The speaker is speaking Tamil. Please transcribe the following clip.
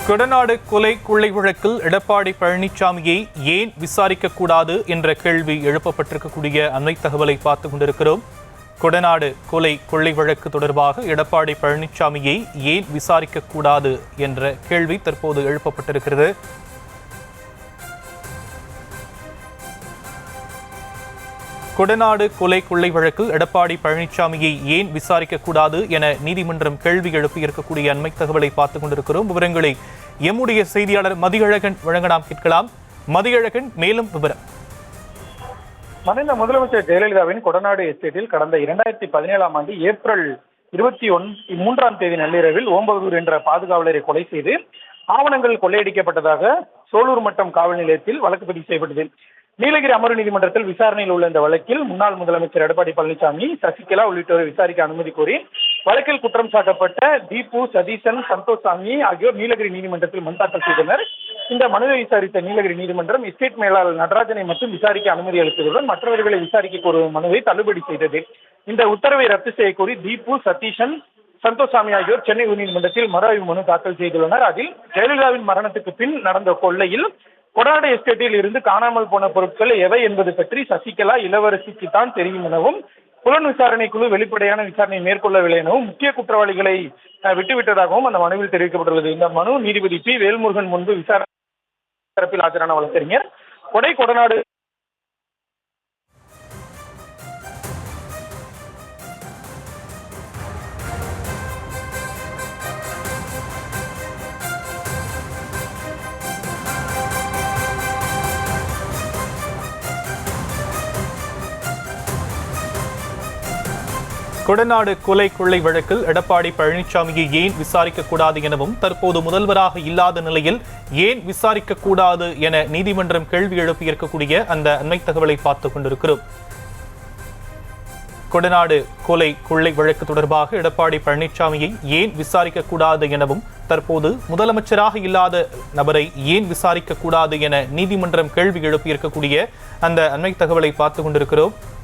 கொடநாடு கொலை கொள்ளை வழக்கில் எடப்பாடி பழனிசாமியை ஏன் விசாரிக்க கூடாது என்ற கேள்வி எழுப்பப்பட்டிருக்கக்கூடிய அண்மை தகவலை பார்த்துக் கொண்டிருக்கிறோம். கொடநாடு கொலை கொள்ளை வழக்கு தொடர்பாக எடப்பாடி பழனிசாமியை ஏன் விசாரிக்க கூடாது என்ற கேள்வி தற்போது எழுப்பப்பட்டிருக்கிறது. கொடநாடு கொலை கொள்ளை வழக்கில் எடப்பாடி பழனிசாமியை ஏன் விசாரிக்க கூடாது என நீதிமன்றம் கேள்வி எழுப்பியிருக்கக்கூடிய அண்மை தகவலை பார்த்துக் கொண்டிருக்கிறோம். விவரங்களை எம்முடைய செய்தியாளர் மதியழகன் வழங்க நாம் கேட்கலாம். மதியழகன், மேலும் விவரம். மறைந்த முதலமைச்சர் ஜெயலலிதாவின் கொடநாடு எஸ்டேட்டில் கடந்த 2017ஆம் ஆண்டு ஏப்ரல் 23ஆம் தேதி நள்ளிரவில் ஓம்பலூர் என்ற பாதுகாவலரை கொலை செய்து ஆவணங்கள் கொள்ளையடிக்கப்பட்டதாக சோலூர் மட்டம் காவல் நிலையத்தில் வழக்கு பதிவு செய்யப்பட்டது. நீலகிரி அமர்வு நீதிமன்றத்தில் விசாரணையில் உள்ள இந்த வழக்கில் முன்னாள் முதலமைச்சர் எடப்பாடி பழனிசாமி, சசிகலா உள்ளிட்டோரை விசாரிக்க அனுமதி கோரி வழக்கில் குற்றம் சாட்டப்பட்ட தீபு, சதீசன், சந்தோஷ்சாமி ஆகியோர் நீலகிரி நீதிமன்றத்தில் மனு தாக்கல் செய்தனர். இந்த மனுவை விசாரித்த நீலகிரி நீதிமன்றம் எஸ்டேட் மேலாளர் நடராஜனை மட்டும் விசாரிக்க அனுமதி அளித்ததுடன் மற்றவர்களை விசாரிக்க கோரும் மனுவை தள்ளுபடி செய்தது. இந்த உத்தரவை ரத்து செய்ய கோரி தீபு, சதீஷன், சந்தோஷ்சாமி ஆகியோர் சென்னை உயர்நீதிமன்றத்தில் மறு ஆய்வு மனு தாக்கல் செய்துள்ளனர். அதில் ஜெயலலிதாவின் மரணத்துக்கு பின் நடந்த கொள்ளையில் கொடநாடு எஸ்டேட்டில் இருந்து காணாமல் போன பொருட்கள் எவை என்பது பற்றி சசிகலா, இளவரசிக்கு தான் தெரியும் எனவும் புலன் விசாரணை குழு வெளிப்படையான விசாரணை மேற்கொள்ளவில்லை எனவும் முக்கிய குற்றவாளிகளை விட்டுவிட்டதாகவும் அந்த மனுவில் தெரிவிக்கப்பட்டுள்ளது. இந்த மனு நீதிபதி பி. வேல்முருகன் முன்பு விசாரணை தரப்பில் ஆஜரான வழக்கறிஞர் கொடநாடு கொடநாடு கொலை கொள்ளை வழக்கில் எடப்பாடி பழனிசாமியை ஏன் விசாரிக்க கூடாது எனவும் தற்போது முதல்வராக இல்லாத நிலையில் ஏன் விசாரிக்க கூடாது என நீதிமன்றம் கேள்வி எழுப்பியிருக்கக்கூடிய அந்த அண்மை தகவலை பார்த்துக் கொண்டிருக்கிறோம். கொடநாடு கொலை கொள்ளை வழக்கு தொடர்பாக எடப்பாடி பழனிசாமியை ஏன் விசாரிக்க கூடாது எனவும் தற்போது முதலமைச்சராக இல்லாத நபரை ஏன் விசாரிக்க கூடாது என நீதிமன்றம் கேள்வி எழுப்பியிருக்கக்கூடிய அந்த அண்மை தகவலை பார்த்துக் கொண்டிருக்கிறோம்.